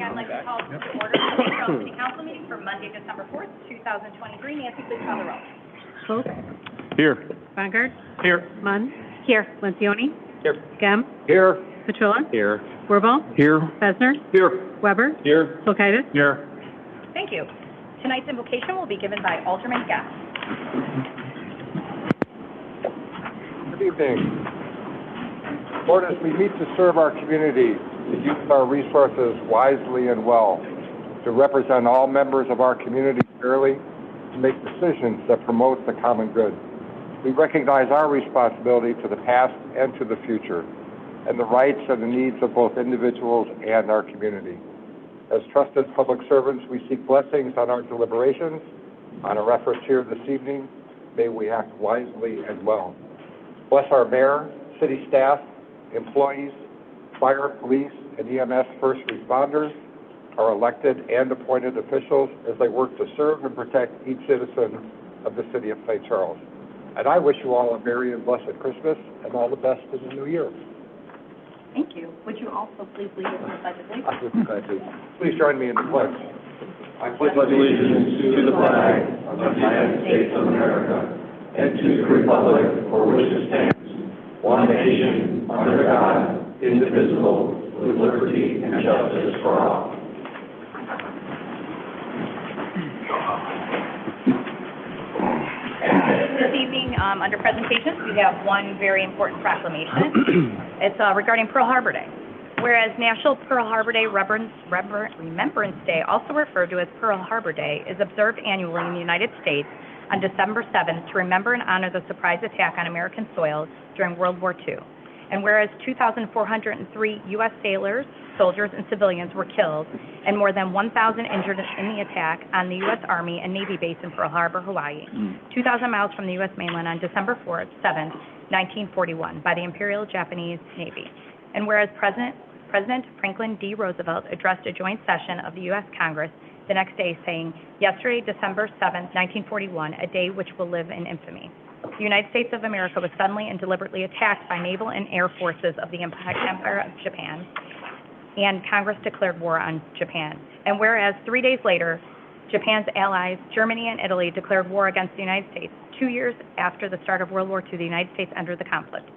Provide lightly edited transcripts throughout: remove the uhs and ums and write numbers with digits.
I'd like to call to order the St. Charles City Council meeting for Monday, December 4th, 2023. Nancy, please call the roll. Schultz. Here. Bongard. Here. Munn. Here. Lencioni. Here. Gem. Here. Petrilla. Here. Wirball. Here. Besner. Here. Weber. Here. Kulkaitis. Here. Thank you. Tonight's invocation will be given by Alderman Guest. Good evening. Lord, as we meet to serve our community, to use our resources wisely and well, to represent all members of our community fairly, to make decisions that promote the common good. We recognize our responsibility to the past and to the future, and the rights and the needs of both individuals and our community. As trusted public servants, we seek blessings on our deliberations, on our efforts here this evening. May we act wisely and well. Bless our mayor, city staff, employees, fire, police, and EMS first responders, our elected and appointed officials as they work to serve and protect each citizen of the city of St. Charles. And I wish you all a merry and blessed Christmas and all the best in the new year. Thank you. Would you also please lead us in the pledge of allegiance? I would be glad to. Please join me in the pledge. I pledge allegiance to the flag of the United States of America and to the republic for which it stands, one nation, under God, indivisible, with liberty and justice for all. This evening, under presentations, we have one very important proclamation. It's regarding Pearl Harbor Day. Whereas National Pearl Harbor Day Remembrance Day, also referred to as Pearl Harbor Day, is observed annually in the United States on December 7th to remember and honor the surprise attack on American soil during World War II. And whereas 2,403 U.S. sailors, soldiers, and civilians were killed, and more than 1,000 injured in the attack on the U.S. Army and Navy base in Pearl Harbor, Hawaii, 2,000 miles from the U.S. mainland on December 7th, 1941, by the Imperial Japanese Navy. And whereas President Franklin D. Roosevelt addressed a joint session of the U.S. Congress the next day, saying, "Yesterday, December 7th, 1941, a day which will live in infamy. The United States of America was suddenly and deliberately attacked by naval and air forces of the Empire of Japan, and Congress declared war on Japan. And whereas 3 days later, Japan's allies, Germany and Italy, declared war against the United States. 2 years after the start of World War II, the United States entered the conflict.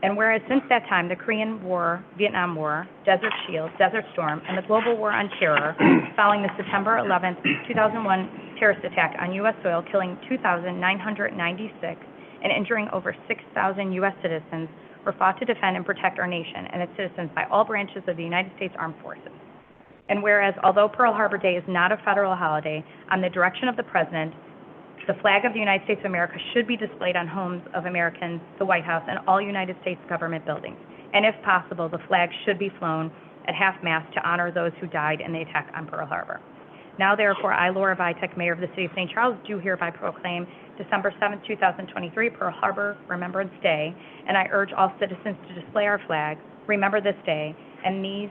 And whereas since that time, the Korean War, Vietnam War, Desert Shield, Desert Storm, and the global war on terror, following the September 11th, 2001 terrorist attack on U.S. soil, killing 2,996 and injuring over 6,000 U.S. citizens, were fought to defend and protect our nation and its citizens by all branches of the United States Armed Forces. And whereas, although Pearl Harbor Day is not a federal holiday, on the direction of the President, the flag of the United States of America should be displayed on homes of Americans, the White House, and all United States government buildings. And if possible, the flag should be flown at half-mast to honor those who died in the attack on Pearl Harbor. Now, therefore, I, Laura Vitek, Mayor of the City of St. Charles, do hereby proclaim December 7th, 2023, Pearl Harbor Remembrance Day, and I urge all citizens to display our flag, remember this day, and these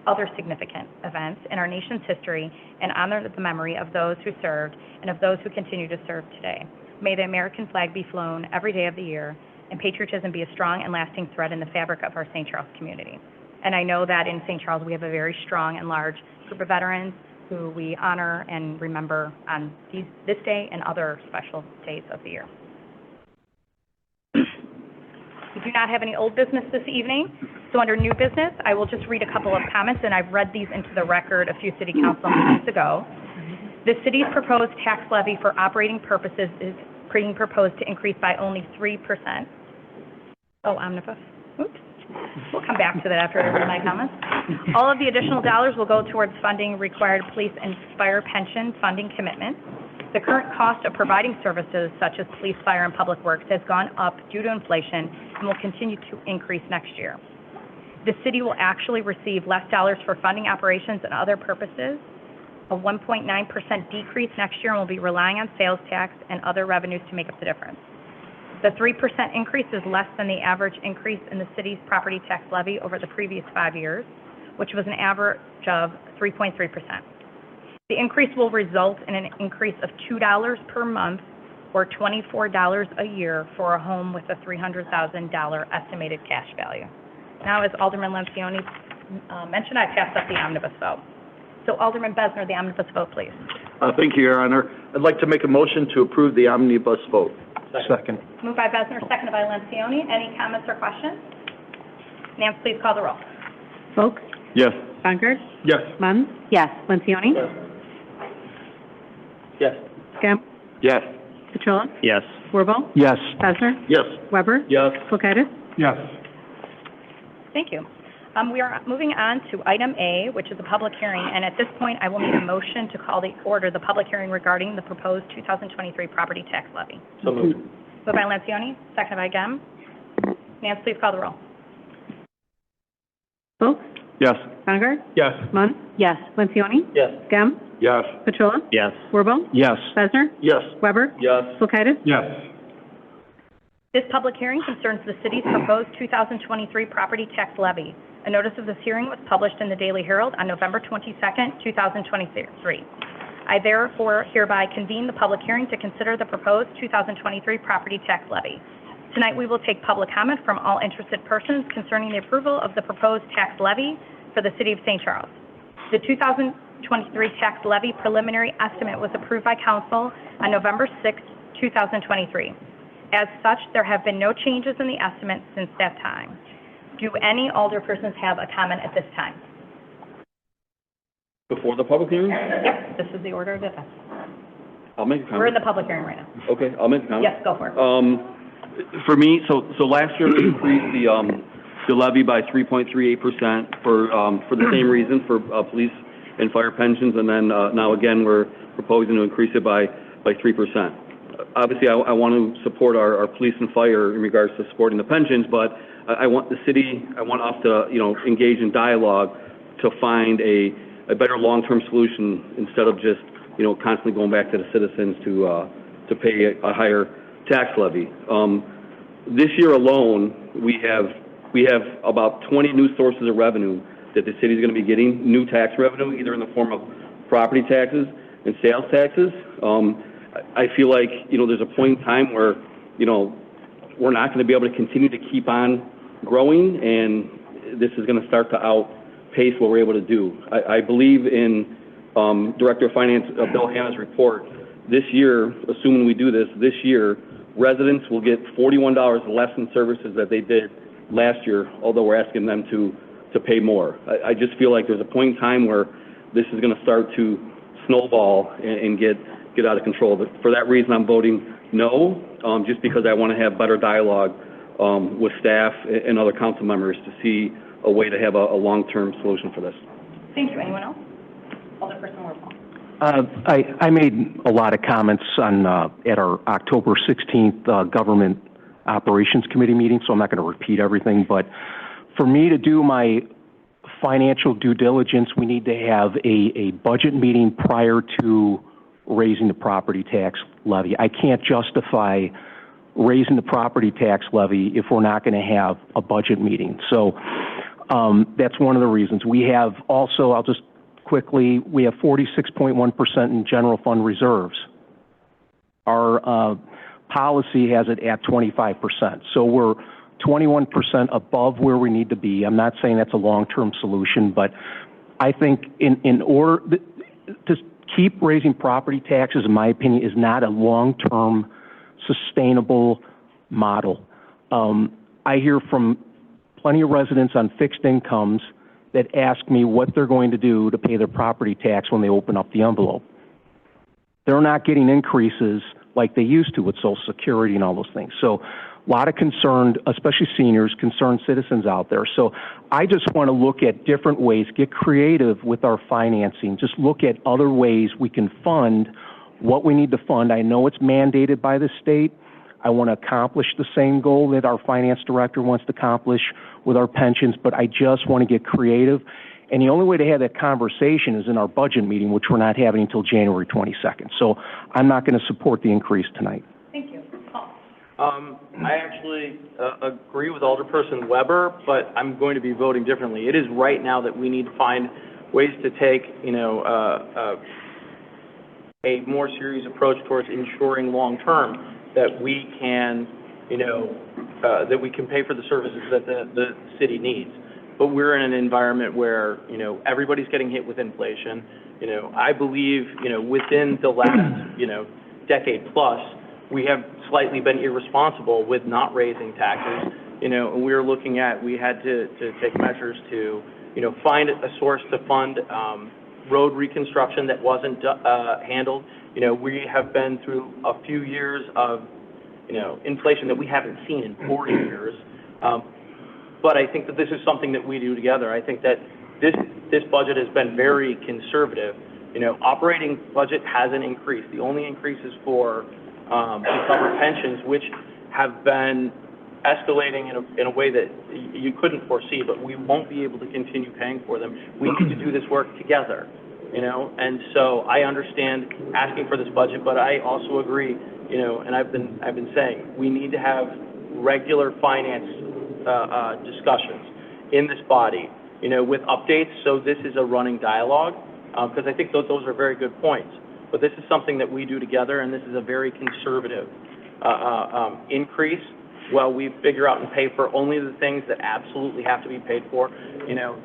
other significant events in our nation's history, and honor the memory of those who served and of those who continue to serve today. May the American flag be flown every day of the year, and patriotism be a strong and lasting thread in the fabric of our St. Charles community. And I know that in St. Charles we have a very strong and large group of veterans who we honor and remember on this day and other special days of the year. We do not have any old business this evening, so under new business, I will just read a couple of comments, and I've read these into the record a few city council meetings ago. The city's proposed tax levy for operating purposes is being proposed to increase by only 3%. Oh, omnibus. Oops. We'll come back to that after I read my comments. All of the additional dollars will go towards funding required police and fire pension funding commitments. The current cost of providing services such as police, fire, and public works has gone up due to inflation and will continue to increase next year. The city will actually receive less dollars for funding operations and other purposes, a 1.9% decrease next year, and will be relying on sales tax and other revenues to make up the difference. The 3% increase is less than the average increase in the city's property tax levy over the previous 5 years, which was an average of 3.3%. The increase will result in an increase of $2 per month or $24 a year for a home with a $300,000 estimated cash value. Now, as Alderman Lencioni mentioned, I passed up the omnibus vote. So Alderman Besner, the omnibus vote, please. Thank you, Your Honor. I'd like to make a motion to approve the omnibus vote. Second. Moved by Besner, seconded by Lencioni. Any comments or questions? Nance, please call the roll. Folks? Yes. Conger? Yes. Munn? Yes. Lencioni? Yes. Gam? Yes. Petrola? Yes. Wirbel? Yes. Besner? Yes. Weber? Yes. Kulkaitis? Yes. Thank you. We are moving on to item A, which is a public hearing, and at this point, I will need a motion to call the public hearing regarding the proposed 2023 property tax levy. So moved. Moved by Lencioni, seconded by Gem. Nance, please call the roll. Folks? Yes. Conger? Yes. Munn? Yes. Lencioni? Yes. Gam? Yes. Petrola? Yes. Wirbel? Yes. Besner? Yes. Weber? Yes. Kulkaitis? Yes. This public hearing concerns the city's proposed 2023 property tax levy. A notice of this hearing was published in the Daily Herald on November 22nd, 2023. I therefore hereby convene the public hearing to consider the proposed 2023 property tax levy. Tonight, we will take public comment from all interested persons concerning the approval of the proposed tax levy for the city of St. Charles. The 2023 tax levy preliminary estimate was approved by council on November 6, 2023. As such, there have been no changes in the estimate since that time. Do any alderpersons have a comment at this time? Before the public hearing? Yep, this is the order of events. I'll make a comment. We're in the public hearing right now. Okay, I'll make a comment. Yes, go for it. For me, so last year we increased the levy by 3.38% for the same reason, for police and fire pensions, and then now again we're proposing to increase it by 3%. Obviously, I want to support our police and fire in regards to supporting the pensions, but I want the city, I want us to, engage in dialogue to find a better long-term solution instead of just, constantly going back to the citizens to pay a higher tax levy. This year alone, we have about 20 new sources of revenue that the city is going to be getting, new tax revenue, either in the form of property taxes and sales taxes. I feel like, there's a point in time where, we're not going to be able to continue to keep on growing, and this is going to start to outpace what we're able to do. I believe in Director of Finance Bill Hanna's report. This year, assuming we do this year, residents will get $41 less in services that they did last year, although we're asking them to pay more. I just feel like there's a point in time where this is going to start to snowball and get out of control. But for that reason, I'm voting no, just because I want to have better dialogue with staff and other council members to see a way to have a long-term solution for this. Thank you. Anyone else? Alderperson Warfel. I made a lot of comments on at our October 16th Government Operations Committee meeting, so I'm not going to repeat everything. But for me to do my financial due diligence, we need to have a budget meeting prior to raising the property tax levy. I can't justify raising the property tax levy if we're not going to have a budget meeting. So that's one of the reasons. We have also, I'll just quickly, we have 46.1% in general fund reserves. Our policy has it at 25%. So we're 21% above where we need to be. I'm not saying that's a long-term solution, but I think in order to keep raising property taxes, in my opinion, is not a long-term sustainable model. I hear from plenty of residents on fixed incomes that ask me what they're going to do to pay their property tax when they open up the envelope. They're not getting increases like they used to with Social Security and all those things. So a lot of concerned, especially seniors, concerned citizens out there. So I just want to look at different ways, get creative with our financing, just look at other ways we can fund what we need to fund. I know it's mandated by the state. I want to accomplish the same goal that our finance director wants to accomplish with our pensions, but I just want to get creative. And the only way to have that conversation is in our budget meeting, which we're not having until January 22nd. So I'm not going to support the increase tonight. Thank you. Paul. I actually agree with Alderperson Weber, but I'm going to be voting differently. It is right now that we need to find ways to take, a more serious approach towards ensuring long-term that we can, that we can pay for the services that the city needs. but we're in an environment where, everybody's getting hit with inflation. I believe, within the last, decade plus, we have slightly been irresponsible with not raising taxes. And we had to take measures to, find a source to fund road reconstruction that wasn't handled. We have been through a few years of, inflation that we haven't seen in 40 years. But I think that this is something that we do together. I think that this budget has been very conservative. Operating budget hasn't increased. The only increase is for to cover pensions, which have been escalating in a way that you couldn't foresee, but we won't be able to continue paying for them. We need to do this work together, and so I understand asking for this budget, but I also agree, and I've been saying, we need to have regular finance discussions in this body, with updates, so this is a running dialogue, because I think those are very good points. But this is something that we do together, and this is a very conservative increase. Well, we figure out and pay for only the things that absolutely have to be paid for.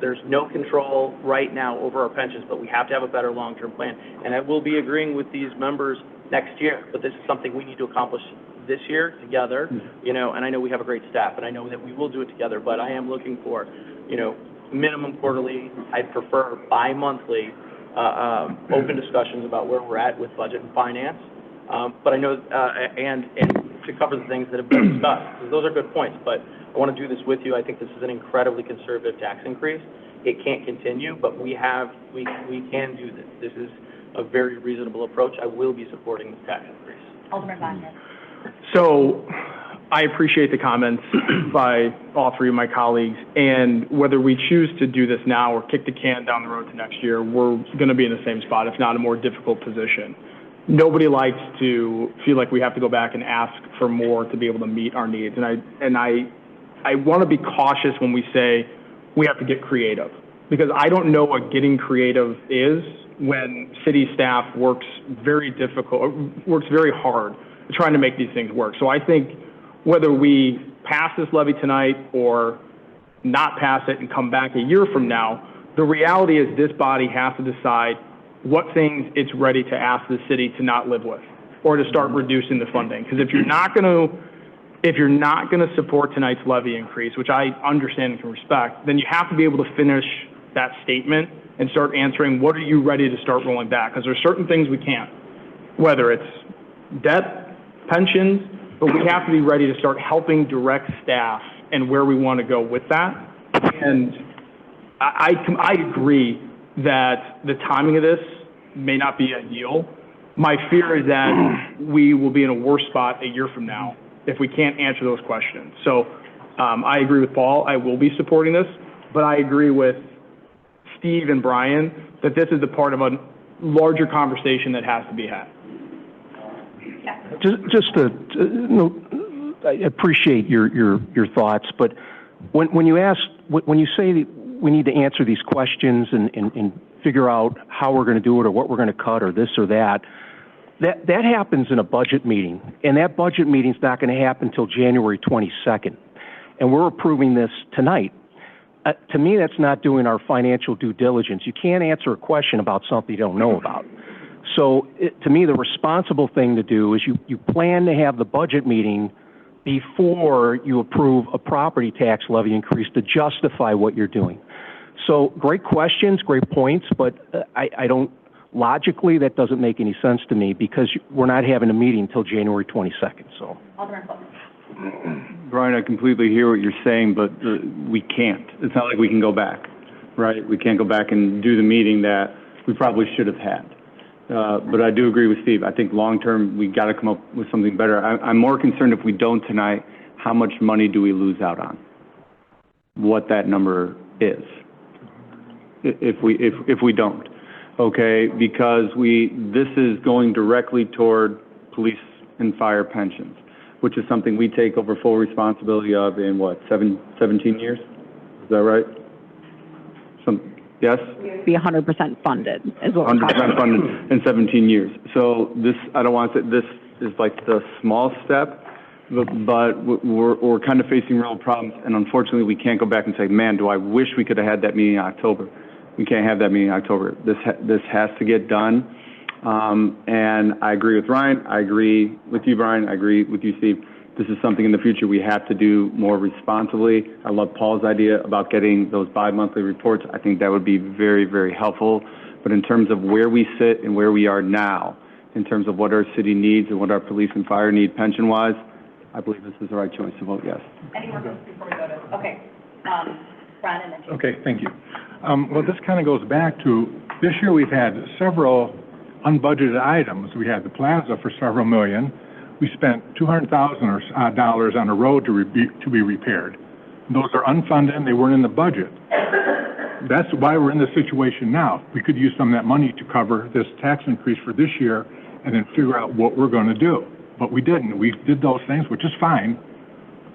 There's no control right now over our pensions, but we have to have a better long-term plan. And I will be agreeing with these members next year, but this is something we need to accomplish this year together, and I know we have a great staff, and I know that we will do it together, but I am looking for, minimum quarterly. I'd prefer bi-monthly, open discussions about where we're at with budget and finance. But I know, and to cover the things that have been discussed, because those are good points, but I want to do this with you. I think this is an incredibly conservative tax increase. It can't continue, but we can do this. This is a very reasonable approach. I will be supporting this tax increase. Alderman Bonner. So I appreciate the comments by all three of my colleagues, and whether we choose to do this now or kick the can down the road to next year, we're going to be in the same spot, if not a more difficult position. Nobody likes to feel like we have to go back and ask for more to be able to meet our needs, and I want to be cautious when we say we have to get creative, because I don't know what getting creative is when city staff works very hard trying to make these things work. So I think whether we pass this levy tonight or not pass it and come back a year from now, the reality is this body has to decide what things it's ready to ask the city to not live with or to start reducing the funding. Because if you're not going to support tonight's levy increase, which I understand and can respect, then you have to be able to finish that statement and start answering, what are you ready to start rolling back? Because there's certain things we can't, whether it's debt, pensions, but we have to be ready to start helping direct staff and where we want to go with that. And I agree that the timing of this may not be ideal. My fear is that we will be in a worse spot a year from now if we can't answer those questions. So I agree with Paul. I will be supporting this, but I agree with Steve and Brian that this is a part of a larger conversation that has to be had. I appreciate your thoughts, but when you say that we need to answer these questions and figure out how we're going to do it or what we're going to cut or this or that happens in a budget meeting, and that budget meeting's not going to happen until January 22nd, and we're approving this tonight. To me, that's not doing our financial due diligence. You can't answer a question about something you don't know about. So to me, the responsible thing to do is you plan to have the budget meeting before you approve a property tax levy increase to justify what you're doing. So great questions, great points, but I don't, logically, that doesn't make any sense to me because we're not having a meeting until January 22nd, so. Alderman Fulton. Brian, I completely hear what you're saying, but we can't. It's not like we can go back, right? We can't go back and do the meeting that we probably should have had. But I do agree with Steve. I think long-term, we got to come up with something better. I'm more concerned if we don't tonight, how much money do we lose out on? What that number is, if we don't, okay? Because this is going directly toward police and fire pensions, which is something we take over full responsibility of in what, 17 years? Is that right? Yes? Be 100% funded is what we're talking 100% about. funded in 17 years. So this, I don't want to say this is like the small step, but we're kind of facing real problems, and unfortunately, we can't go back and say, man, do I wish we could have had that meeting in October. We can't have that meeting in October. This has to get done, and I agree with Ryan, I agree with you, Brian, I agree with you, Steve. This is something in the future we have to do more responsibly. I love Paul's idea about getting those bi-monthly reports. I think that would be very, very helpful. But in terms of where we sit and where we are now, in terms of what our city needs and what our police and fire need pension-wise, I believe this is the right choice to vote yes. Any more questions before we go to, okay, Ron and then Jim. Okay, thank you. Well, this kind of goes back to, this year we've had several unbudgeted items. We had the plaza for several million. We spent $200,000 or dollars on a road to be repaired. Those are unfunded, and they weren't in the budget. That's why we're in this situation now. We could use some of that money to cover this tax increase for this year and then figure out what we're going to do. But we didn't. We did those things, which is fine.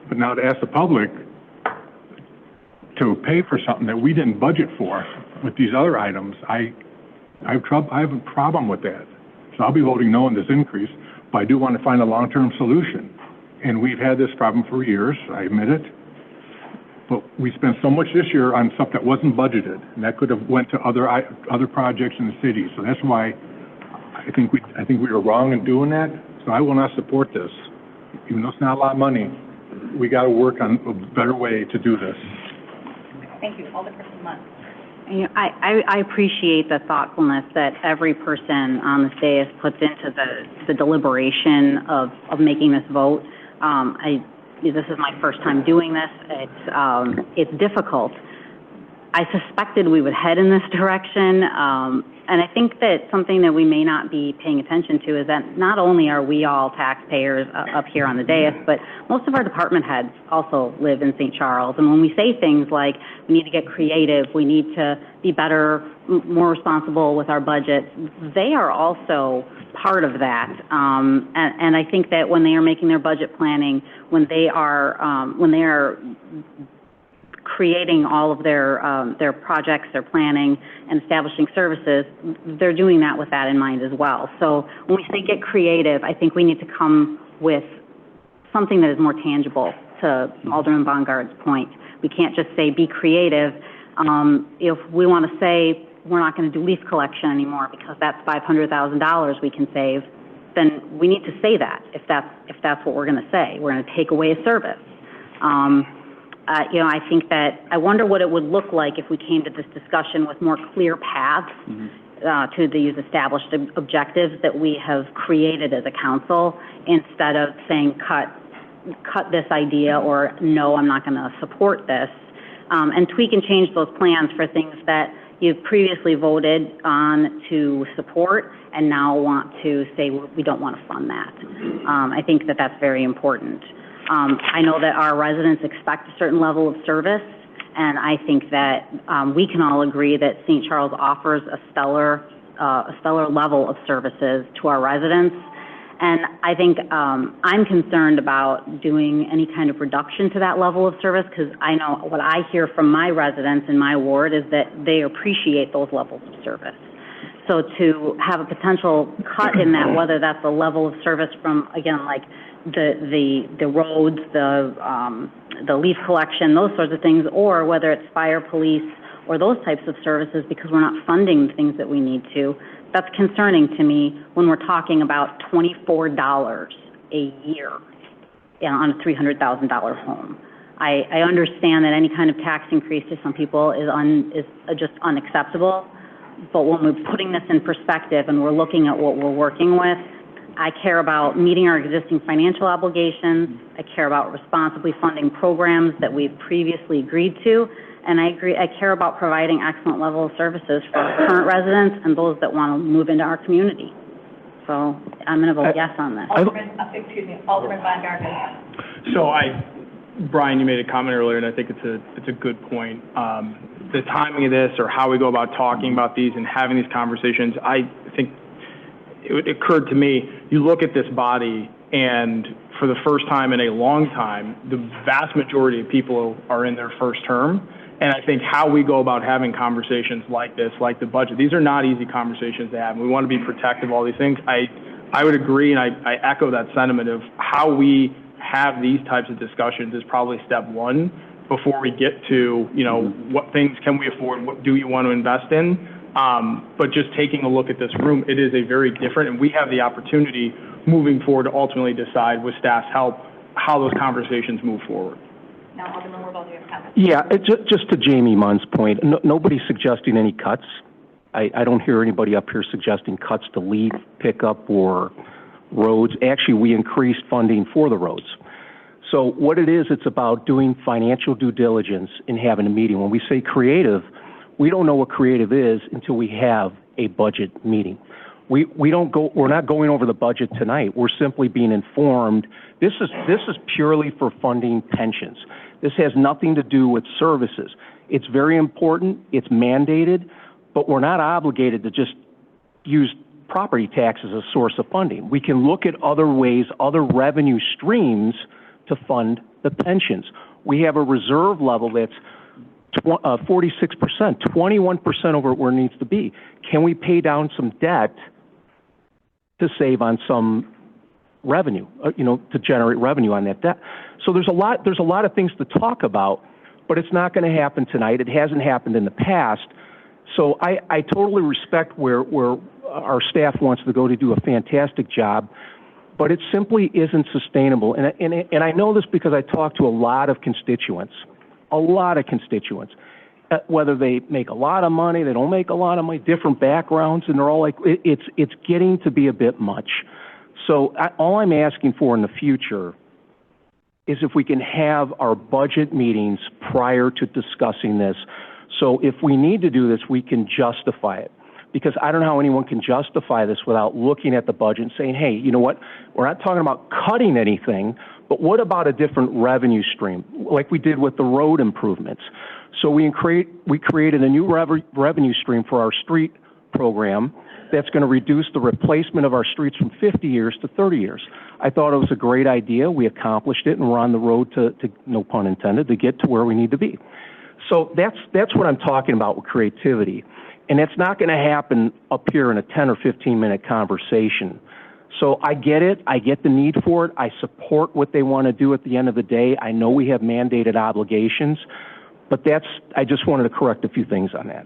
But now to ask the public to pay for something that we didn't budget for with these other items, I have a problem with that. So I'll be voting no on this increase, but I do want to find a long-term solution. And we've had this problem for years, I admit it. But we spent so much this year on stuff that wasn't budgeted, and that could have went to other projects in the city. So that's why I think we were wrong in doing that. So I will not support this. Even though it's not a lot of money, we got to work on a better way to do this. Thank you. Alderperson Munn. You know, I appreciate the thoughtfulness that every person on this dais puts into the deliberation of making this vote. This is my first time doing this. It's difficult. I suspected we would head in this direction, and I think that something that we may not be paying attention to is that not only are we all taxpayers up here on the dais, but most of our department heads also live in St. Charles. And when we say things like we need to get creative, we need to be better, more responsible with our budgets, they are also part of that. And I think that when they are making their budget planning, when they are creating all of their projects, their planning, and establishing services, they're doing that with that in mind as well. So when we say get creative, I think we need to come with something that is more tangible, to Alderman Bongard's point. We can't just say be creative. If we want to say we're not going to do leaf collection anymore because that's $500,000 we can save, then we need to say that if that's what we're going to say. We're going to take away a service. I think that I wonder what it would look like if we came to this discussion with more clear paths to these established objectives that we have created as a council, instead of saying cut this idea or no, I'm not going to support this, and tweak and change those plans for things that you've previously voted on to support and now want to say we don't want to fund that. I think that that's very important. I know that our residents expect a certain level of service, and I think that we can all agree that St. Charles offers a stellar level of services to our residents. And I think I'm concerned about doing any kind of reduction to that level of service, because I know what I hear from my residents in my ward is that they appreciate those levels of service. So to have a potential cut in that, whether that's a level of service from, again, like the roads, the leaf collection, those sorts of things, or whether it's fire, police, or those types of services, because we're not funding the things that we need to, that's concerning to me when we're talking about $24 a year on a $300,000 home. I understand that any kind of tax increase to some people is just unacceptable, but when we're putting this in perspective and we're looking at what we're working with, I care about meeting our existing financial obligations. I care about responsibly funding programs that we've previously agreed to. And I care about providing excellent level of services for our current residents and those that want to move into our community. So I'm going to vote yes on this. Alderman Bongard. So Brian, you made a comment earlier, and I think it's a good point. The timing of this, or how we go about talking about these and having these conversations, I think it occurred to me, you look at this body, and for the first time in a long time, the vast majority of people are in their first term. And I think how we go about having conversations like this, like the budget, these are not easy conversations to have. We want to be protective of all these things. I would agree, and I echo that sentiment of how we have these types of discussions is probably step one before we get to, you know, what things can we afford, what do you want to invest in? But just taking a look at this room, it is a very different, and we have the opportunity moving forward to ultimately decide with staff's help how those conversations move forward. Now, Alderman Warble, do you have comments? Yeah, just to Jamie Munn's point, nobody's suggesting any cuts. I don't hear anybody up here suggesting cuts to leaf pickup or roads. Actually, we increased funding for the roads. So what it is, it's about doing financial due diligence and having a meeting. When we say creative, we don't know what creative is until we have a budget meeting. We're not going over the budget tonight. We're simply being informed. This is purely for funding pensions. This has nothing to do with services. It's very important. It's mandated, but we're not obligated to just use property tax as a source of funding. We can look at other ways, other revenue streams to fund the pensions. We have a reserve level that's 46%, 21% over where it needs to be. Can we pay down some debt to save on some revenue, to generate revenue on that debt? So there's a lot of things to talk about, but it's not going to happen tonight. It hasn't happened in the past. So I totally respect where our staff wants to go to do a fantastic job, but it simply isn't sustainable. And I know this because I talk to a lot of constituents, whether they make a lot of money, they don't make a lot of money, different backgrounds, and they're all like, it's getting to be a bit much. So all I'm asking for in the future is if we can have our budget meetings prior to discussing this. So if we need to do this, we can justify it. Because I don't know how anyone can justify this without looking at the budget and saying, hey, you know what, we're not talking about cutting anything, but what about a different revenue stream, like we did with the road improvements? So we created a new revenue stream for our street program that's going to reduce the replacement of our streets from 50 years to 30 years. I thought it was a great idea. We accomplished it, and we're on the road to no pun intended, to get to where we need to be. So that's what I'm talking about with creativity. And it's not going to happen up here in a 10 or 15-minute conversation. So I get it. I get the need for it. I support what they want to do at the end of the day. I know we have mandated obligations, but I just wanted to correct a few things on that.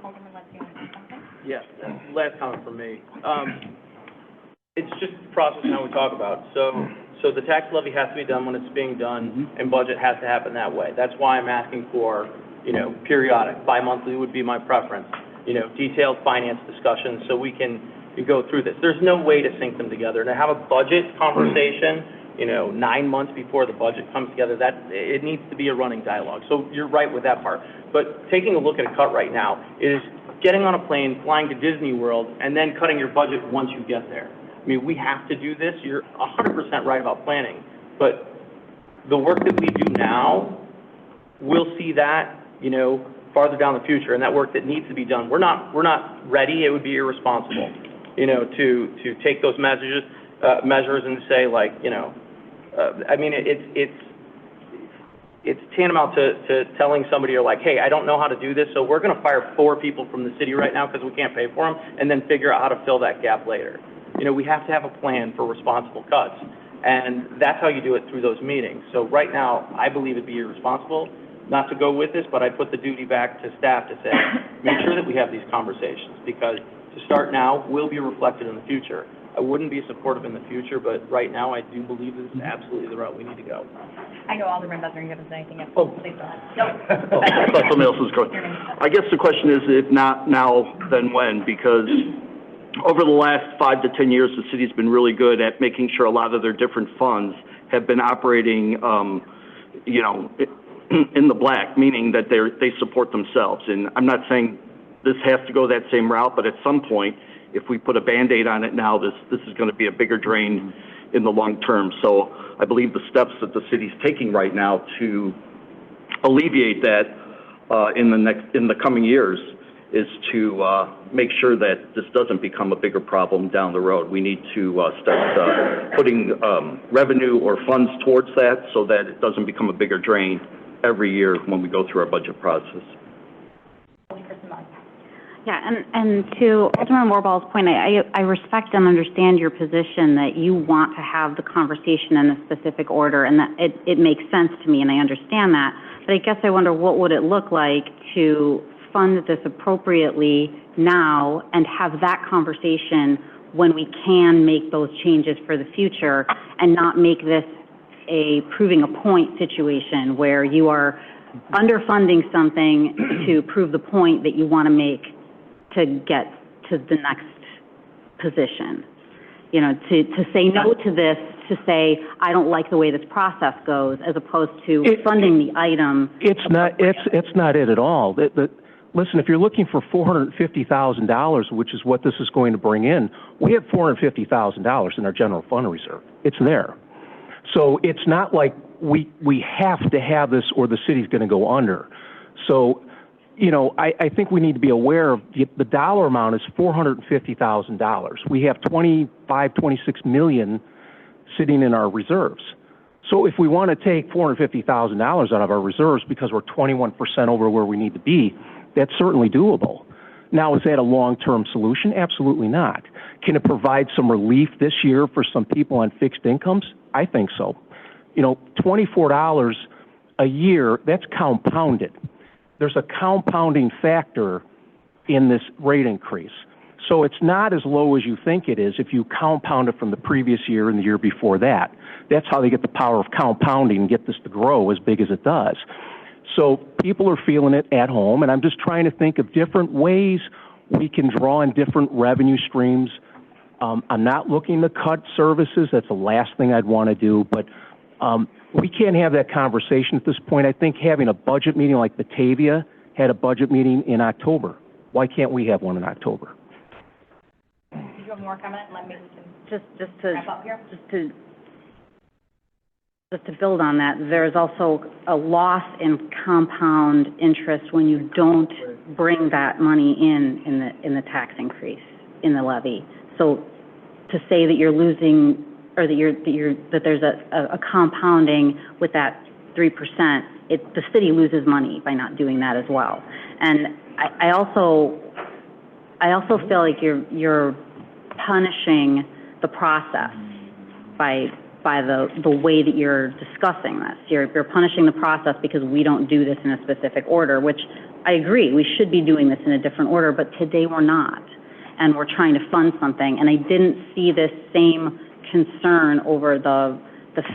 Alderman Lutz, you want to say something? Yes, last comment from me. It's just the process how we talk about. So the tax levy has to be done when it's being done, and budget has to happen that way. That's why I'm asking for, periodic, bi-monthly would be my preference, detailed finance discussions so we can go through this. There's no way to sync them together. To have a budget conversation, 9 months before the budget comes together, it needs to be a running dialogue. So you're right with that part. But taking a look at a cut right now is getting on a plane, flying to Disney World, and then cutting your budget once you get there. I mean, we have to do this. You're 100% right about planning. But the work that we do now, we'll see that, farther down the future, and that work that needs to be done. We're not ready. It would be irresponsible, to take those measures and say, like, I mean, it's tantamount to telling somebody, you're like, hey, I don't know how to do this, so we're going to fire 4 people from the city right now because we can't pay for them, and then figure out how to fill that gap later. We have to have a plan for responsible cuts, and that's how you do it through those meetings. So right now, I believe it'd be irresponsible not to go with this, but I put the duty back to staff to say, make sure that we have these conversations, because to start now will be reflected in the future. I wouldn't be supportive in the future, but right now I do believe this is absolutely the route we need to go. I know Alderman Bethner, you haven't said anything yet. Oh. Please go ahead. No. I thought somebody else was going. I guess the question is, if not now, then when? Because over the last 5 to 10 years, the city's been really good at making sure a lot of their different funds have been operating, in the black, meaning that they support themselves. And I'm not saying this has to go that same route, but at some point, if we put a Band-Aid on it now, this is going to be a bigger drain in the long term. So I believe the steps that the city's taking right now to alleviate that in the coming years is to make sure that this doesn't become a bigger problem down the road. We need to start putting revenue or funds towards that so that it doesn't become a bigger drain every year when we go through our budget process. Yeah, and to Alderman Warball's point, I respect and understand your position that you want to have the conversation in a specific order, and that it makes sense to me, and I understand that. But I guess I wonder, what would it look like to fund this appropriately now and have that conversation when we can make those changes for the future, and not make this a proving a point situation where you are underfunding something to prove the point that you want to make to get to the next position. You know, to say no to this, to say, I don't like the way this process goes, as opposed to funding the item. It's not it at all. Listen, if you're looking for $450,000, which is what this is going to bring in, we have $450,000 in our general fund reserve. It's there. So it's not like we have to have this or the city's going to go under. So, you know, I think we need to be aware of the dollar amount is $450,000. We have 26 million sitting in our reserves. So if we want to take $450,000 out of our reserves because we're 21% over where we need to be, that's certainly doable. Now, is that a long-term solution? Absolutely not. Can it provide some relief this year for some people on fixed incomes? I think so. You know, $24 a year, that's compounded. There's a compounding factor in this rate increase. So it's not as low as you think it is if you compound it from the previous year and the year before that. That's how they get the power of compounding and get this to grow as big as it does. So people are feeling it at home, and I'm just trying to think of different ways we can draw in different revenue streams. I'm not looking to cut services. That's the last thing I'd want to do, but we can't have that conversation at this point. I think having a budget meeting like Batavia had a budget meeting in October. Why can't we have one in October? Do you have more comment? Let me Just wrap up here. Just to build on that, there's also a loss in compound interest when you don't bring that money in the tax increase, in the levy. So to say that you're losing, or that there's a compounding with that 3%, the city loses money by not doing that as well. And I also feel like you're punishing the process by the way that you're discussing this. You're punishing the process because we don't do this in a specific order, which I agree, we should be doing this in a different order, but today we're not. And we're trying to fund something, and I didn't see this same concern over the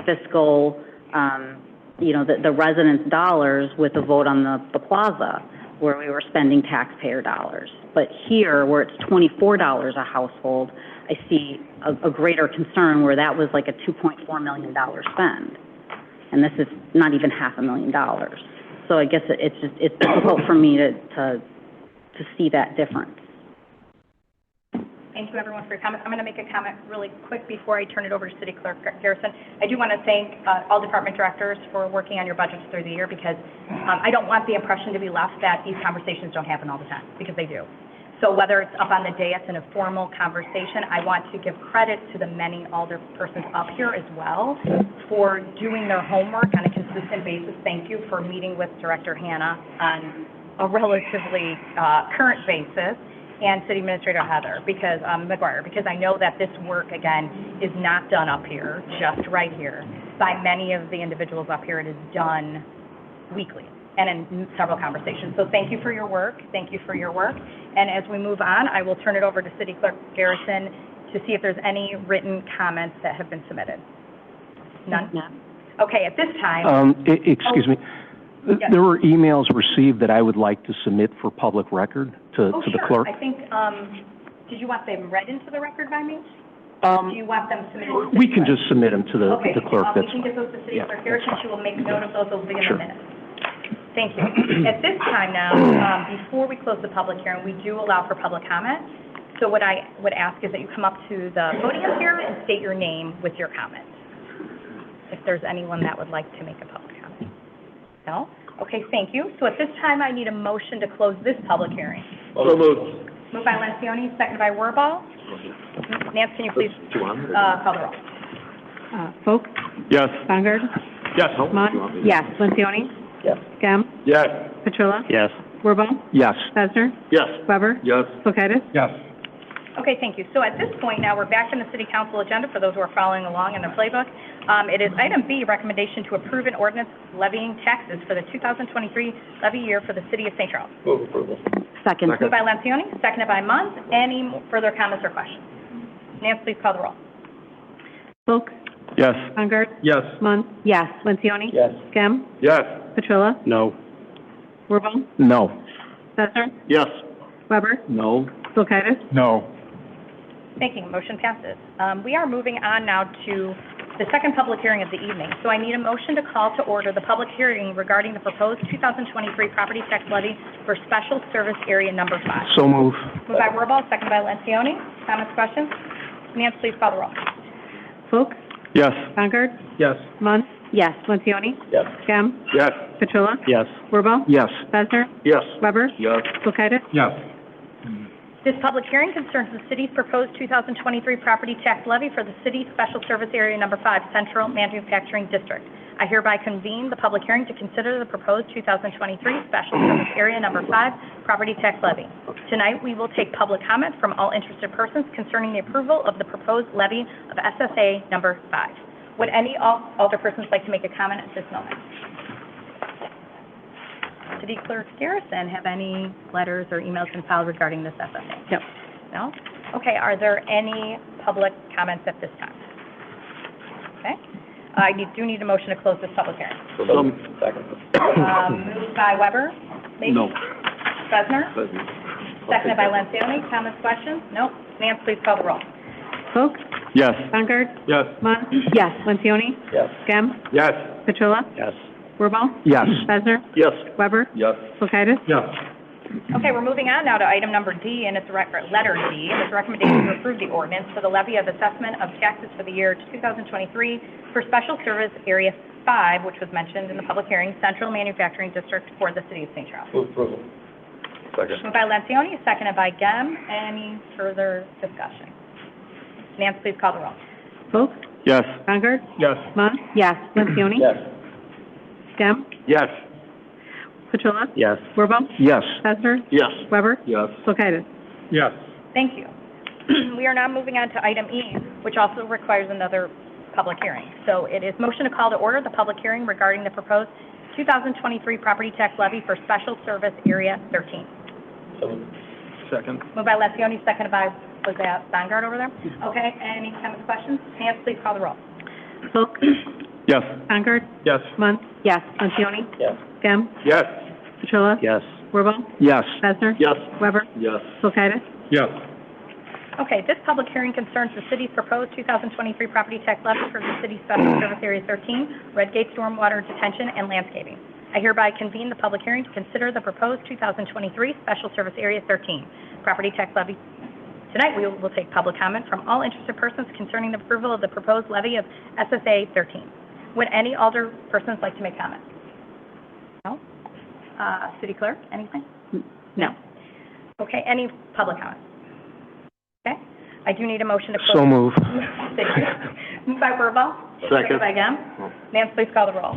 fiscal, the residents' dollars with the vote on the plaza, where we were spending taxpayer dollars. But here, where it's $24 a household, I see a greater concern where that was like a $2.4 million spend. And this is not even $500,000. So I guess it's difficult for me to see that difference. Thank you, everyone, for your comments. I'm going to make a comment really quick before I turn it over to City Clerk Garrison. I do want to thank all department directors for working on your budgets through the year, because I don't want the impression to be left that these conversations don't happen all the time, because they do. So whether it's up on the dais in a formal conversation, I want to give credit to the many alderpersons up here as well for doing their homework on a consistent basis. Thank you for meeting with Director Hannah on a relatively current basis, and City Administrator Heather, McGuire, because I know that this work, again, is not done up here, just right here. By many of the individuals up here, it is done weekly and in several conversations. So thank you for your work. Thank you for your work. And as we move on, I will turn it over to City Clerk Garrison to see if there's any written comments that have been submitted. None? No. Okay, at this time. Excuse me. Yes. There were emails received that I would like to submit for public record to the clerk. I think, did you want them read into the record by me? Do you want them submitted? We can just submit them to the clerk. We can give those to City Clerk Garrison. She will make note of those. They'll be in a minute. Thank you. At this time now, before we close the public hearing, we do allow for public comment. So what I would ask is that you come up to the podium here and state your name with your comment, if there's anyone that would like to make a public comment. No? Okay, thank you. So at this time, I need a motion to close this public hearing. So moved. Moved by Lencioni, seconded by Warball. Nance, can you please call the roll? Folk? Yes. Bongard? Yes. Mott? Yes. Lencioni? Yes. Gem? Yes. Petrilla? Yes. Wirball? Yes. Besser? Yes. Weber? Yes. Kulkaitis? Yes. Okay, thank you. So at this point now, we're back in the city council agenda for those who are following along in their playbook. It is item B, recommendation to approve an ordinance levying taxes for the 2023 levy year for the city of St. Charles. Move approval. Second. Moved by Lencioni, seconded by Munn. Any further comments or questions? Nance, please call the roll. Folks? Yes. Yes. Munn? Yes. Lencioni? Yes. Gem? Yes. Petrilla? No. Wirball? No. Besser? Yes. Weber? No. Kulkaitis? No. Thank you. Motion passes. We are moving on now to the second public hearing of the evening. So I need a motion to call to order the public hearing regarding the proposed 2023 property tax levy for Special Service Area Number 5. So move. Moved by Wirball, seconded by Lencioni. Comments, questions? Nance, please call the roll. Folks? Yes. Yes. Munn? Yes. Lencioni? Yes. Gem? Yes. Petrilla? Yes. Wirball? Yes. Besser? Yes. Weber? Yes. Kulkaitis? Yes. This public hearing concerns the city's proposed 2023 property tax levy for the city's Special Service Area Number 5, Central Manufacturing District. I hereby convene the public hearing to consider the proposed 2023 Special Service Area Number 5 property tax levy. Tonight, we will take public comment from all interested persons concerning the approval of the proposed levy of SSA Number 5. Would any alderpersons like to make a comment at this moment? City Clerk Garrison, have any letters or emails been filed regarding this SSA? No. No? Okay, are there any public comments at this time? Okay. I do need a motion to close this public hearing. Second. Moved by Weber, maybe? No. Besner? Seconded by Lencioni. Comments, questions? No? Nance, please call the roll. Folks? Yes. Yes. Munn? Yes. Lencioni? Yes. Gem? Yes. Petrilla? Yes. Wirball? Yes. Besser? Yes. Weber? Yes. Kulkaitis? Yes. Okay, we're moving on now to item number D, and it's letter D, and it's a recommendation to approve the ordinance for the levy of assessment of taxes for the year 2023 for Special Service Area 5, which was mentioned in the public hearing, Central Manufacturing District for the city of St. Charles. Move approval. Second. Moved by Lencioni, seconded by Gem. Any further discussion? Nance, please call the roll. Folks? Yes. Yes. Munn? Yes. Lencioni? Yes. Gem? Yes. Petrilla? Yes. Wirball? Yes. Besser? Yes. Weber? Yes. Kulkaitis? Yes. Thank you. We are now moving on to item E, which also requires another public hearing. So it is motion to call to order the public hearing regarding the proposed 2023 property tax levy for Special Service Area 13. Second. Moved by Lencioni, seconded by, was that Bongard over there? Okay, any comments, questions? Nance, please call the roll. Folks? Yes. Yes. Munn? Yes. Lencioni? Yes. Gem? Yes. Petrilla? Yes. Wirball? Yes. Besser? Yes. Weber? Yes. Kulkaitis? Yes. Okay, this public hearing concerns the city's proposed 2023 property tax levy for the city's Special Service Area 13, Redgate Stormwater Detention and Landscaping. I hereby convene the public hearing to consider the proposed 2023 Special Service Area 13 property tax levy. Tonight, we will take public comment from all interested persons concerning the approval of the proposed levy of SSA 13. Would any alderpersons like to make comment? No? City Clerk, anything? No. Okay, any public comment? Okay, I do need a motion to close. So move. Thank you. Moved by Wirball. Second. By Gem. Nance, please call the roll.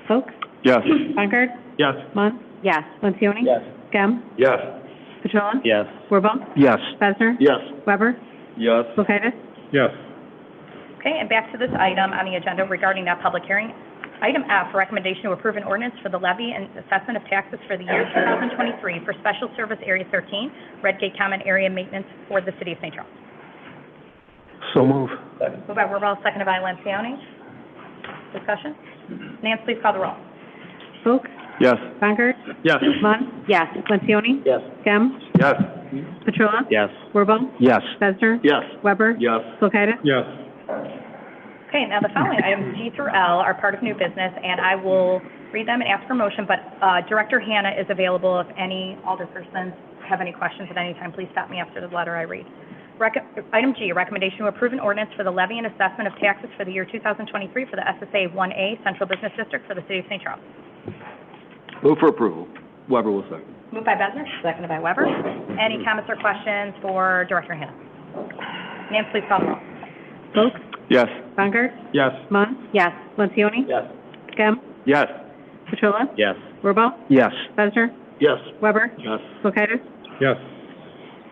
Folks? Yes. Yes. Munn? Yes. Lencioni? Yes. Gem? Yes. Petrilla? Yes. Wirball? Yes. Besser? Yes. Weber? Yes. Kulkaitis? Yes. Okay, and back to this item on the agenda regarding that public hearing. Item F, recommendation to approve an ordinance for the levy and assessment of taxes for the year 2023 for Special Service Area 13, Redgate Common Area Maintenance for the city of St. Charles. So move. Moved by Wirball, seconded by Lencioni. Discussion? Nance, please call the roll. Folks? Yes. Yes. Munn? Yes. Lencioni? Yes. Gem? Yes. Petrilla? Yes. Wirball? Yes. Besser? Yes. Weber? Yes. Kulkaitis? Yes. Okay, now the following items, G through L, are part of new business, and I will read them and ask for motion, but Director Hannah is available if any alderpersons have any questions at any time. Please stop me after the letter I read. Item G, recommendation to approve an ordinance for the levy and assessment of taxes for the year 2023 for the SSA 1A Central Business District for the city of St. Charles. Move for approval. Weber will second. Moved by Besner, seconded by Weber. Any comments or questions for Director Hannah? Nance, please call the roll. Folks? Yes. Yes. Munn? Yes. Lencioni? Yes. Gem? Yes. Petrilla? Yes. Wirball? Yes. Besser? Yes. Weber? Yes. Kulkaitis? Yes.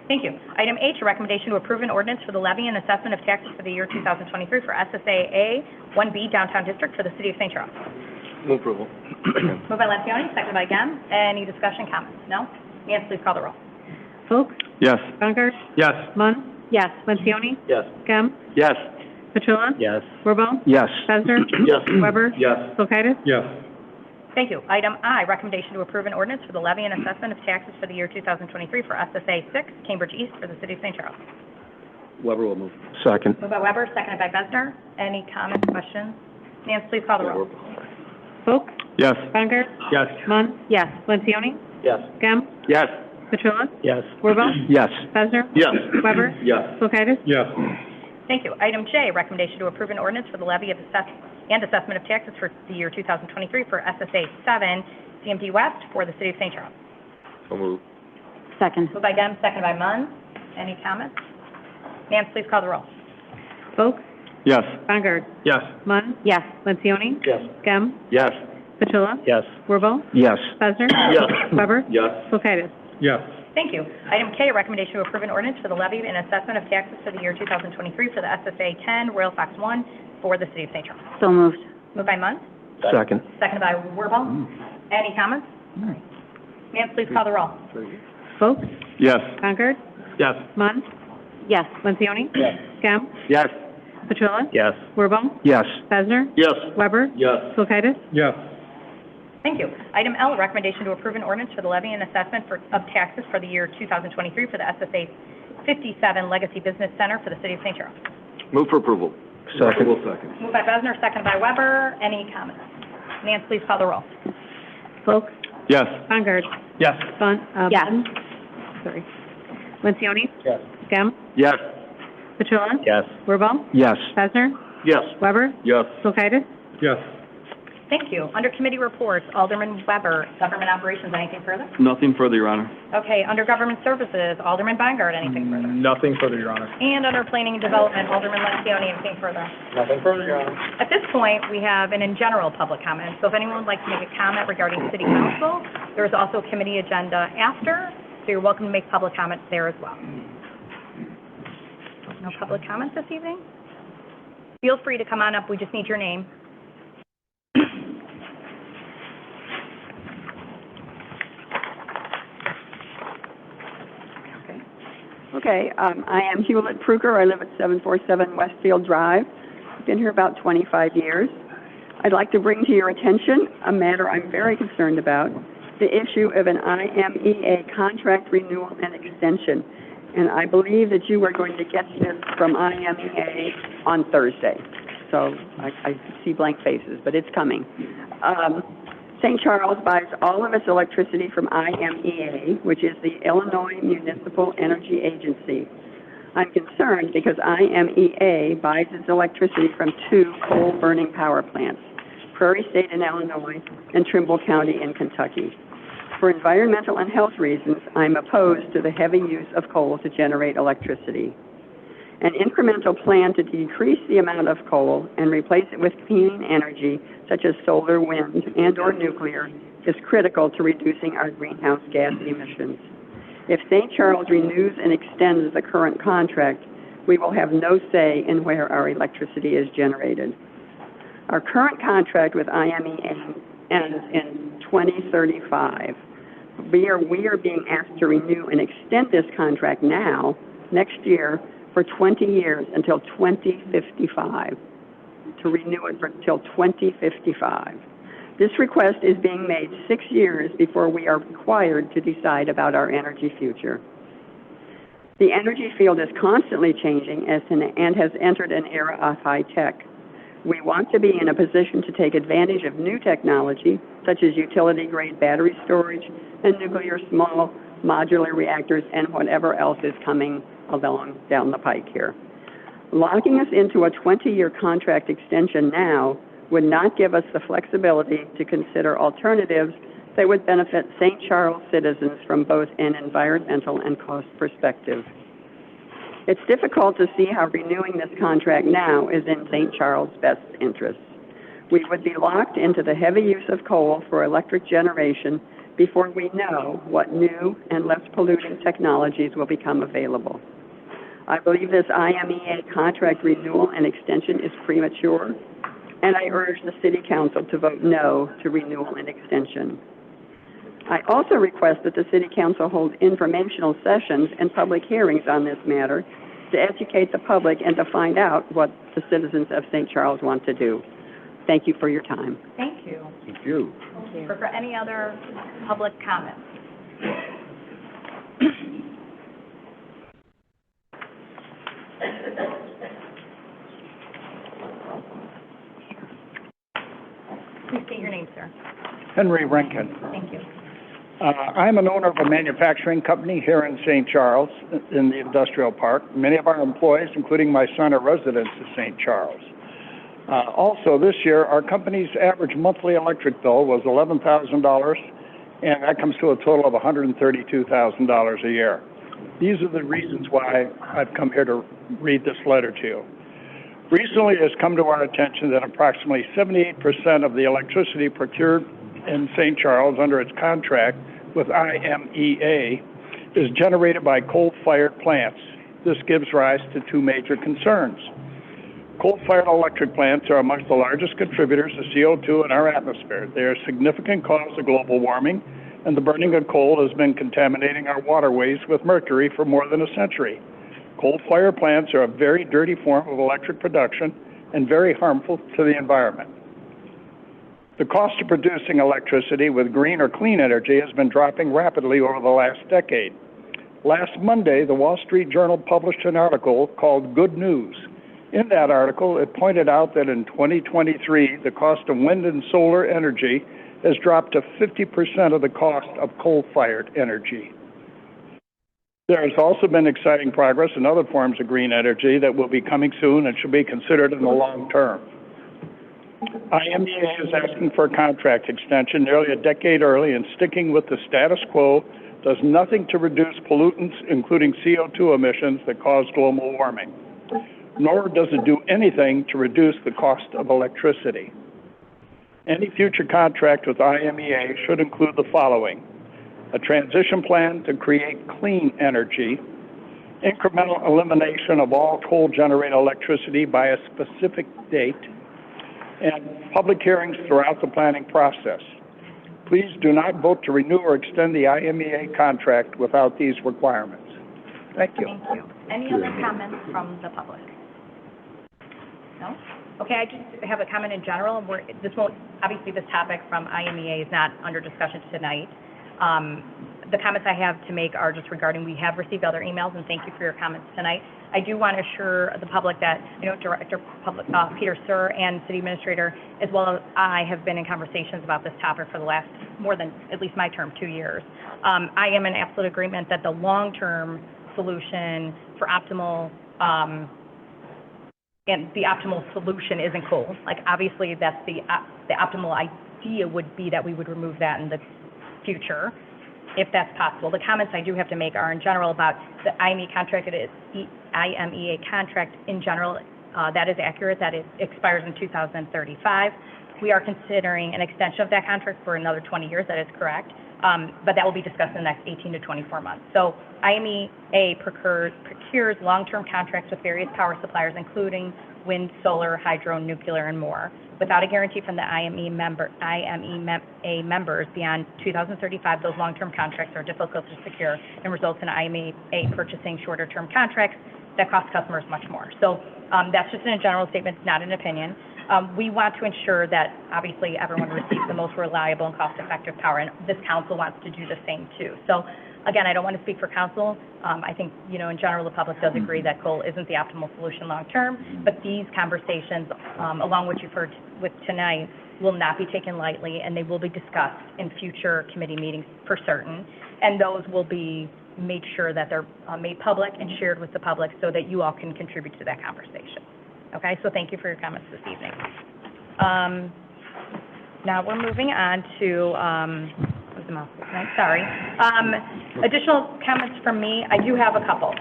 Thank you. Item H, a recommendation to approve an ordinance for the levy and assessment of taxes for the year 2023 for SSA 1B Downtown District for the City of St. Charles. Move approval. Moved by Lampioni, seconded by Gem. Any discussion, comments? No? Nancy, please call the roll. Folks? Yes. Baumgart? Yes. Munn? Yes. Lampioni? Yes. Gem? Yes. Petrilla? Yes. Wirbal? Yes. Besser? Yes. Weber? Yes. Kulkaitis? Yes. Thank you. Item I, recommendation to approve an ordinance for the levy and assessment of taxes for the year 2023 for SSA 6, Cambridge East for the City of St. Charles. Weber will move. Second. Moved by Weber, seconded by Besner. Any comments, questions? Nancy, please call the roll. Folks? Yes. Baumgart? Yes. Munn? Yes. Lampioni? Yes. Gem? Yes. Petrilla? Yes. Wirbal? Yes. Besser? Yes. Weber? Yes. Kulkaitis? Yes. Thank you. Item J, recommendation to approve an ordinance for the levy of assessment of taxes for the year 2023 for SSA 7, CMD West for the City of St. Charles. So move. Second. Moved by Gem, seconded by Munn. Any comments? Nancy, please call the roll. Folks? Yes. Baumgart? Yes. Munn? Yes. Lampioni? Yes. Gem? Yes. Petrilla? Yes. Wirbal? Yes. Besser? Yes. Weber? Yes. Kulkaitis? Yes. Thank you. Item K, recommendation to approve an ordinance for the levy and assessment of taxes for the year 2023 for the SSA 10, Royal Fox 1 for the City of St. Charles. So moved. Moved by Munn, Second. seconded by Wirbal. Any comments? Nancy, please call the roll. Folks? Yes. Baumgart? Yes. Munn? Yes. Lampioni? Yes. Gem? Yes. Petrilla? Yes. Wirbal? Yes. Besner? Yes. Weber? Yes. Kulkaitis? Yes. Thank you. Item L, recommendation to approve an ordinance for the levy and assessment of taxes for the year 2023 for the SSA 57 Legacy Business Center for the City of St. Charles. Move for approval. Second. Second. Moved by Besner, seconded by Weber. Any comments? Nancy, please call the roll. Folks? Yes. Baumgart? Yes. Yes. Sorry. Lampioni? Yes. Gem? Yes. Petrilla? Yes. Wirbal? Yes. Besner? Yes. Weber? Yes. Kulkaitis? Yes. Thank you. Under committee reports, Alderman Weber, Government Operations, anything further? Nothing further, Your Honor. Okay, under Government Services, Alderman Baumgart, anything further? Nothing further, Your Honor. And under Planning and Development, Alderman Lampioni, anything further? Nothing further, Your Honor. At this point, we have an in general public comment. So if anyone would like to make a comment regarding City Council, there is also a committee agenda after, so you're welcome to make public comments there as well. No public comments this evening? Feel free to come on up. We just need your name. Okay, I am Hewlett Pruger. I live at 747 Westfield Drive. I've been here about 25 years. I'd like to bring to your attention a matter I'm very concerned about, the issue of an IMEA contract renewal and extension. And I believe that you are going to get this from IMEA on Thursday. So I see blank faces, but it's coming. St. Charles buys all of its electricity from IMEA, which is the Illinois Municipal Energy Agency. I'm concerned because IMEA buys its electricity from two coal-burning power plants, Prairie State in Illinois and Trimble County in Kentucky. For environmental and health reasons, I'm opposed to the heavy use of coal to generate electricity. An incremental plan to decrease the amount of coal and replace it with clean energy, such as solar, wind, and/or nuclear, is critical to reducing our greenhouse gas emissions. If St. Charles renews and extends the current contract, we will have no say in where our electricity is generated. Our current contract with IMEA ends in 2035. We are being asked to renew and extend this contract now, next year, for 20 years until 2055, to renew it until 2055. This request is being made 6 years before we are required to decide about our energy future. The energy field is constantly changing and has entered an era of high tech. We want to be in a position to take advantage of new technology, such as utility-grade battery storage and nuclear small modular reactors and whatever else is coming along down the pike here. Locking us into a 20-year contract extension now would not give us the flexibility to consider alternatives that would benefit St. Charles citizens from both an environmental and cost perspective. It's difficult to see how renewing this contract now is in St. Charles' best interests. We would be locked into the heavy use of coal for electric generation before we know what new and less polluting technologies will become available. I believe this IMEA contract renewal and extension is premature, and I urge the City Council to vote no to renewal and extension. I also request that the City Council hold informational sessions and public hearings on this matter to educate the public and to find out what the citizens of St. Charles want to do. Thank you for your time. Thank you. Thank you. For any other public comments? Please state your name, sir. Henry Rankin. Thank you. I'm an owner of a manufacturing company here in St. Charles in the industrial park. Many of our employees, including my son, are residents of St. Charles. Also, this year, our company's average monthly electric bill was $11,000, and that comes to a total of $132,000 a year. These are the reasons why I've come here to read this letter to you. Recently, it has come to our attention that approximately 78% of the electricity procured in St. Charles under its contract with IMEA is generated by coal-fired plants. This gives rise to two major concerns. Coal-fired electric plants are amongst the largest contributors to CO2 in our atmosphere. They are a significant cause of global warming, and the burning of coal has been contaminating our waterways with mercury for more than a century. Coal-fired plants are a very dirty form of electric production and very harmful to the environment. The cost of producing electricity with green or clean energy has been dropping rapidly over the last decade. Last Monday, the Wall Street Journal published an article called Good News. In that article, it pointed out that in 2023, the cost of wind and solar energy has dropped to 50% of the cost of coal-fired energy. There has also been exciting progress in other forms of green energy that will be coming soon and should be considered in the long term. IMEA is asking for a contract extension nearly a decade early, and sticking with the status quo does nothing to reduce pollutants, including CO2 emissions that cause global warming, nor does it do anything to reduce the cost of electricity. Any future contract with IMEA should include the following: a transition plan to create clean energy, incremental elimination of all coal-generated electricity by a specific date, and public hearings throughout the planning process. Please do not vote to renew or extend the IMEA contract without these requirements. Thank you. Thank you. Any other comments from the public? No? Okay, I just have a comment in general. Obviously this topic from IMEA is not under discussion tonight. The comments I have to make are just regarding, we have received other emails, and thank you for your comments tonight. I do want to assure the public that, Director Public Peter Sir and City Administrator, as well as I, have been in conversations about this topic for the last more than, at least my term, 2 years. I am in absolute agreement that the long-term solution for optimal, and the optimal solution isn't coal. Like, obviously, that's the optimal idea would be that we would remove that in the future, if that's possible. The comments I do have to make are in general about the IMEA contract. It is IMEA contract in general. That is accurate. That it expires in 2035. We are considering an extension of that contract for another 20 years. That is correct. But that will be discussed in the next 18 to 24 months. So IMEA procures long-term contracts with various power suppliers, including wind, solar, hydro, nuclear, and more. Without a guarantee from the IMEA members beyond 2035, those long-term contracts are difficult to secure and results in IMEA purchasing shorter-term contracts that cost customers much more. So that's just in a general statement, not an opinion. We want to ensure that, obviously, everyone receives the most reliable and cost-effective power, and this council wants to do the same, too. So, again, I don't want to speak for council. I think, in general, the public does agree that coal isn't the optimal solution long-term, but these conversations, along with what you've heard with tonight, will not be taken lightly, and they will be discussed in future committee meetings for certain, and those will be made sure that they're made public and shared with the public so that you all can contribute to that conversation. Okay, so thank you for your comments this evening. Now we're moving on to, additional comments from me. I do have a couple.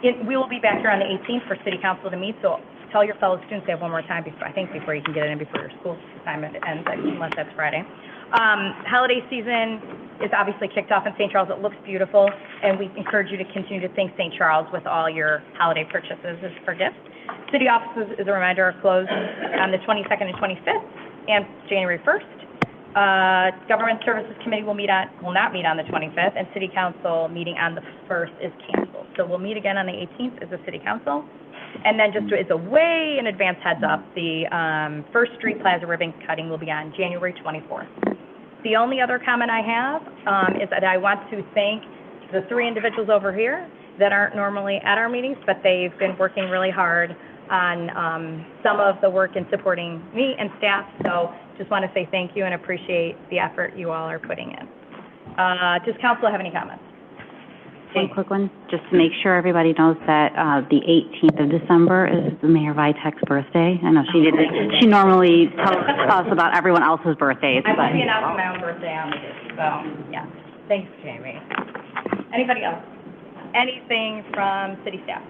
We will be back here on the 18th for City Council to meet, so tell your fellow students they have one more time before you can get it in before your school assignment ends, unless that's Friday. Holiday season is obviously kicked off in St. Charles. It looks beautiful, and we encourage you to continue to thank St. Charles with all your holiday purchases as for gifts. City offices, as a reminder, are closed on the 22nd and 25th and January 1st. Government Services Committee will not meet on the 25th, and City Council meeting on the 1st is canceled. So we'll meet again on the 18th as a City Council. And then just as a way in advance heads up, the First Street Plaza ribbon cutting will be on January 24th. The only other comment I have is that I want to thank the 3 individuals over here that aren't normally at our meetings, but they've been working really hard on some of the work in supporting me and staff. So just want to say thank you and appreciate the effort you all are putting in. Does council have any comments? One quick one, just to make sure everybody knows that the 18th of December is the Mayor Vitek's birthday. I know she normally tells us about everyone else's birthdays, I but. will be announcing my own birthday on the day, so, yeah. Thanks, Jamie. Anybody else? Anything from city staff?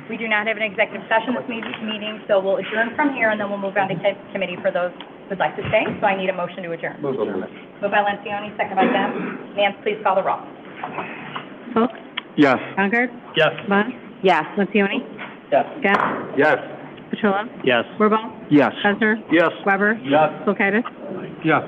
We do not have an executive session this meeting, so we'll adjourn from here, and then we'll move on to committee for those who'd like to stay. So I need a motion to adjourn. Move on. Moved by Lencioni, second by Deb. Nance, please call the roll. Folks? Yes. Concord? Yes. Bond? Yes. Lencioni? Yes. Gap? Yes. Petrola? Yes. Wirball? Yes. Hessner? Yes. Weber? Yes. Kulkaitis? Yes.